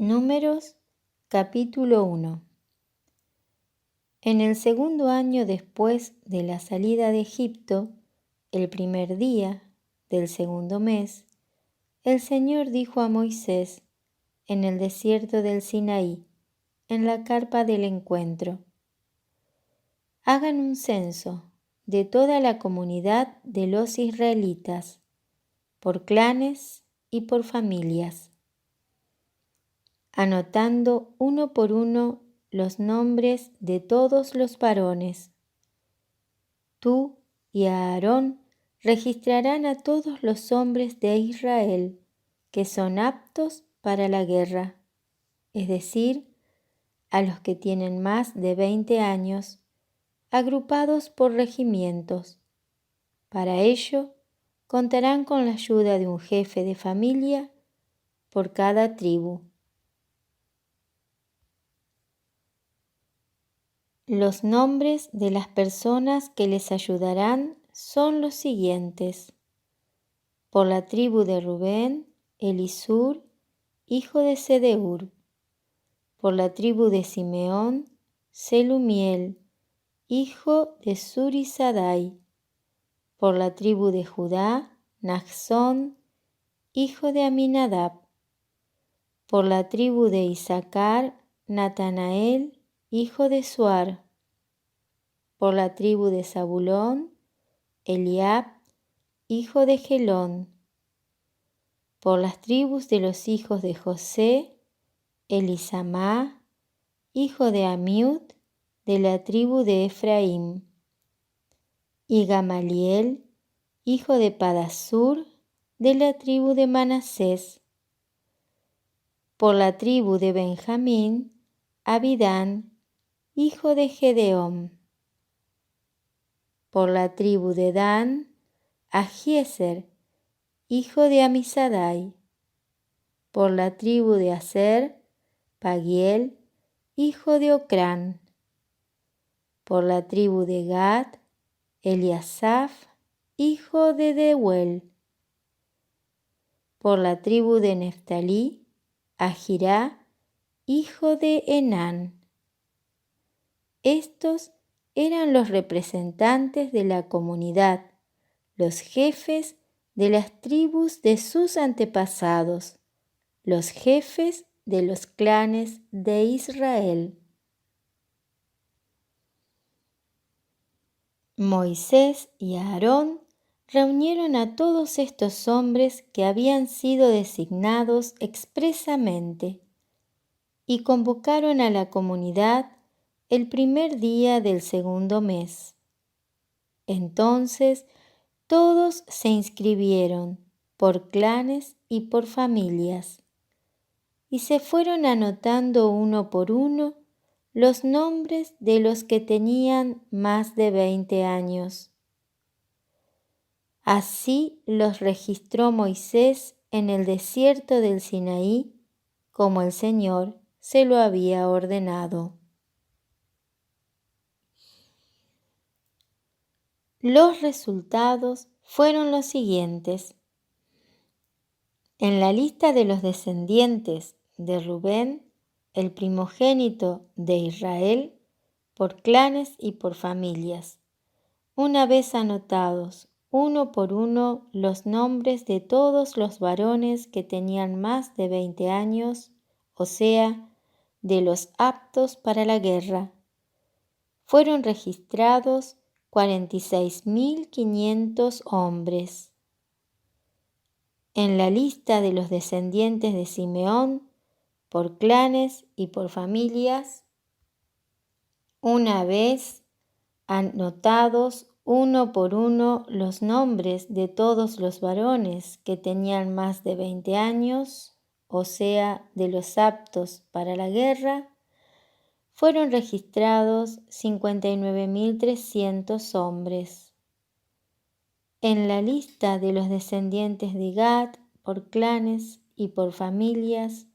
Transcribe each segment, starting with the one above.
Números, capítulo 1. En el segundo año después de la salida de Egipto, el primer día del segundo mes, el Señor dijo a Moisés en el desierto del Sinaí, en la carpa del encuentro: hagan un censo de toda la comunidad de los israelitas, por clanes y por familias, anotando uno por uno los nombres de todos los varones. Tú y Aarón registrarán a todos los hombres de Israel que son aptos para la guerra, es decir, a los que tienen más de 20 años, agrupados por regimientos. Para ello, contarán con la ayuda de un jefe de familia por cada tribu. Los nombres de las personas que les ayudarán son los siguientes. Por la tribu de Rubén, Elisur, hijo de Sedeur. Por la tribu de Simeón, Selumiel, hijo de Zurisadai. Por la tribu de Judá, Naasón, hijo de Aminadab. Por la tribu de Isaacar, Natanael, hijo de Suar. Por la tribu de Zabulón, Eliab, hijo de Gelón. Por las tribus de los hijos de José, Elisamá, hijo de Amiud, de la tribu de Efraín. Y Gamaliel, hijo de Padasur, de la tribu de Manasés. Por la tribu de Benjamín, Abidán, hijo de Gedeón. Por la tribu de Dan, Ahiezer, hijo de Amisadai. Por la tribu de Aser, Pagiel, hijo de Ocrán. Por la tribu de Gad, Eliasaf, hijo de Deuel. Por la tribu de Neftalí, Ahirá, hijo de Enán. Estos eran los representantes de la comunidad, los jefes de las tribus de sus antepasados, los jefes de los clanes de Israel. Moisés y Aarón reunieron a todos estos hombres que habían sido designados expresamente y convocaron a la comunidad el primer día del segundo mes. Entonces todos se inscribieron por clanes y por familias, y se fueron anotando uno por uno los nombres de los que tenían más de 20 años. Así los registró Moisés en el desierto del Sinaí, como el Señor se lo había ordenado. Los resultados fueron los siguientes. En la lista de los descendientes de Rubén, el primogénito de Israel, por clanes y por familias, una vez anotados uno por uno los nombres de todos los varones que tenían más de 20 años, o sea, de los aptos para la guerra, fueron registrados 46.500 hombres. En la lista de los descendientes de Simeón, por clanes y por familias, una vez anotados uno por uno los nombres de todos los varones que tenían más de 20 años, o sea, de los aptos para la guerra, fueron registrados 59.300 hombres. En la lista de los descendientes de Gad, por clanes y por familias,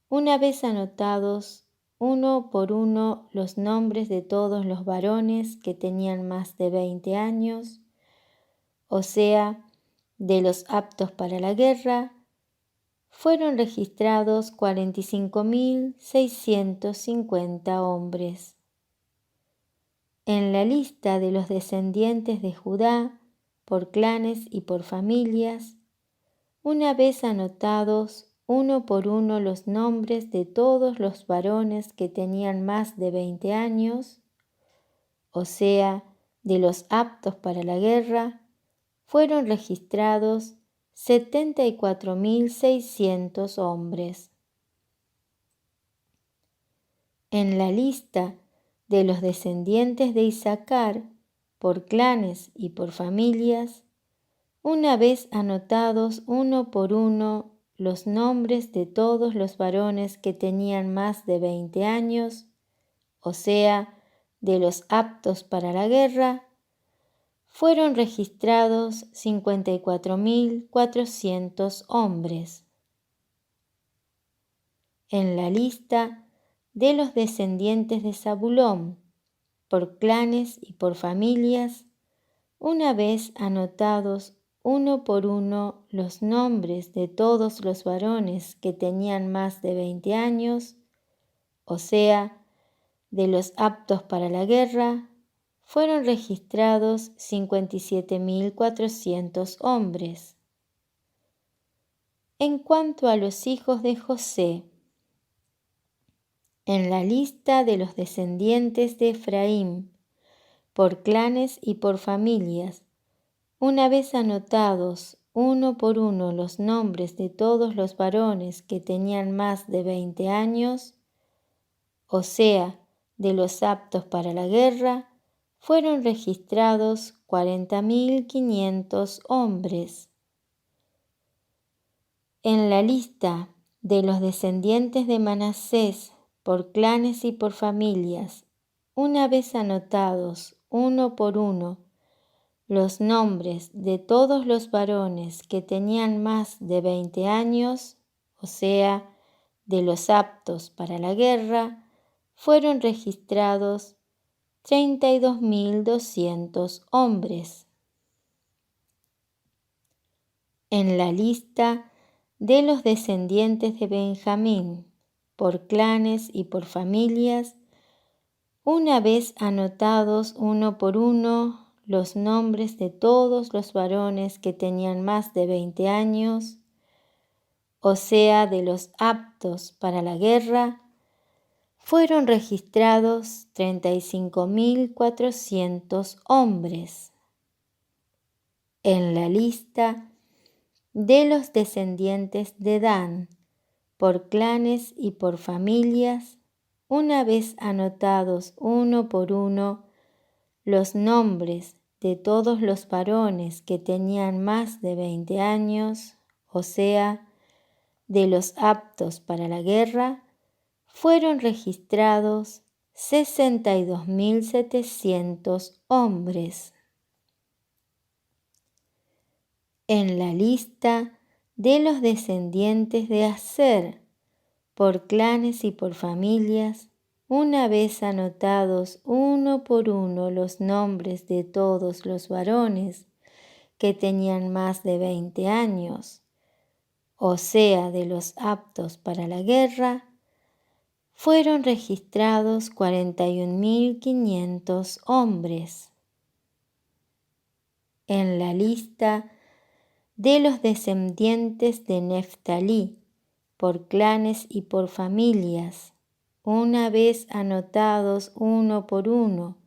una vez anotados uno por uno los nombres de todos los varones que tenían más de 20 años, o sea, de los aptos para la guerra, fueron registrados 45.650 hombres. En la lista de los descendientes de Judá, por clanes y por familias, una vez anotados uno por uno los nombres de todos los varones que tenían más de 20 años, o sea, de los aptos para la guerra, fueron registrados 74.600 hombres. En la lista de los descendientes de Isaacar, por clanes y por familias, una vez anotados uno por uno los nombres de todos los varones que tenían más de 20 años, o sea, de los aptos para la guerra, fueron registrados 54.400 hombres. En la lista de los descendientes de Zabulón, por clanes y por familias, una vez anotados uno por uno los nombres de todos los varones que tenían más de 20 años, o sea, de los aptos para la guerra, fueron registrados 57.400 hombres. En cuanto a los hijos de José, en la lista de los descendientes de Efraín, por clanes y por familias, una vez anotados uno por uno los nombres de todos los varones que tenían más de 20 años, o sea, de los aptos para la guerra, fueron registrados 40.500 hombres. En la lista de los descendientes de Manasés, por clanes y por familias, una vez anotados uno por uno los nombres de todos los varones que tenían más de 20 años, o sea, de los aptos para la guerra, fueron registrados 32.200 hombres. En la lista de los descendientes de Benjamín, por clanes y por familias, una vez anotados uno por uno los nombres de todos los varones que tenían más de 20 años, o sea, de los aptos para la guerra, fueron registrados 35.400 hombres. En la lista de los descendientes de Dan, por clanes y por familias, una vez anotados uno por uno los nombres de todos los varones que tenían más de 20 años, o sea, de los aptos para la guerra, fueron registrados 62.700 hombres. En la lista de los descendientes de Aser, por clanes y por familias, una vez anotados uno por uno los nombres de todos los varones que tenían más de 20 años, o sea, de los aptos para la guerra, fueron registrados 41.500 hombres. En la lista de los descendientes de Neftalí, por clanes y por familias, una vez anotados uno por uno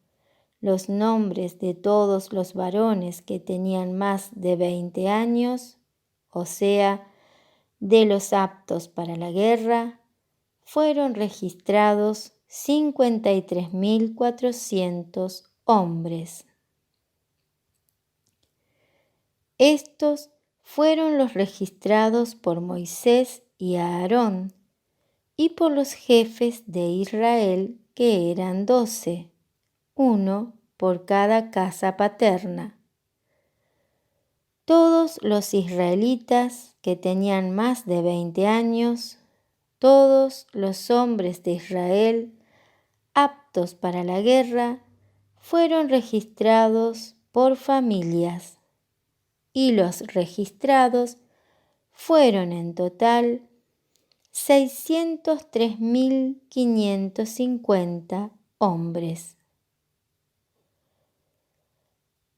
los nombres de todos los varones que tenían más de 20 años, o sea, de los aptos para la guerra, fueron registrados 53.400 hombres. Estos fueron los registrados por Moisés y Aarón, y por los jefes de Israel, que eran 12, uno por cada casa paterna. Todos los israelitas que tenían más de 20 años, todos los hombres de Israel aptos para la guerra, fueron registrados por familias, y los registrados fueron en total 603.550 hombres.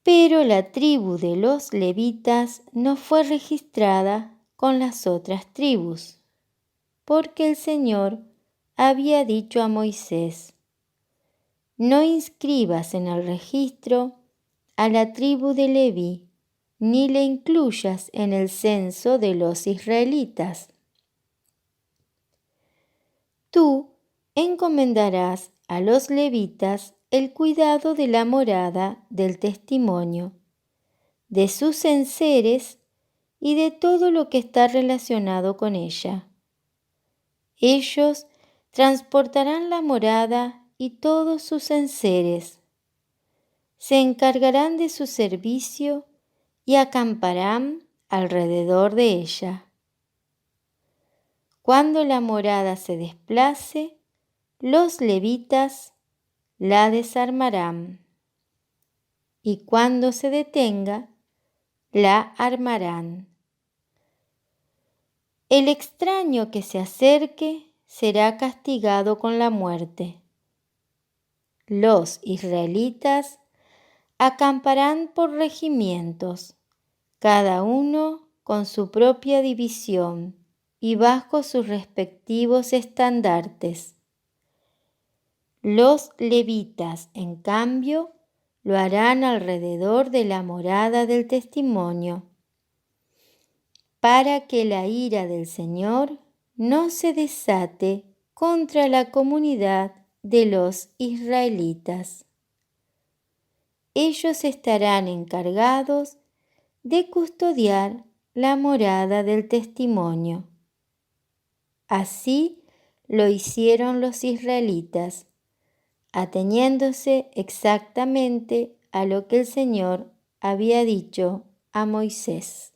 Pero la tribu de los levitas no fue registrada con las otras tribus, porque el Señor había dicho a Moisés: no inscribas en el registro a la tribu de Leví, ni le incluyas en el censo de los israelitas. Tú encomendarás a los levitas el cuidado de la morada del testimonio, de sus enseres y de todo lo que está relacionado con ella. Ellos transportarán la morada y todos sus enseres. Se encargarán de su servicio y acamparán alrededor de ella. Cuando la morada se desplace, los levitas la desarmarán, y cuando se detenga, la armarán. El extraño que se acerque será castigado con la muerte. Los israelitas acamparán por regimientos, cada uno con su propia división y bajo sus respectivos estandartes. Los levitas, en cambio, lo harán alrededor de la morada del testimonio, para que la ira del Señor no se desate contra la comunidad de los israelitas. Ellos estarán encargados de custodiar la morada del testimonio. Así lo hicieron los israelitas, ateniéndose exactamente a lo que el Señor había dicho a Moisés.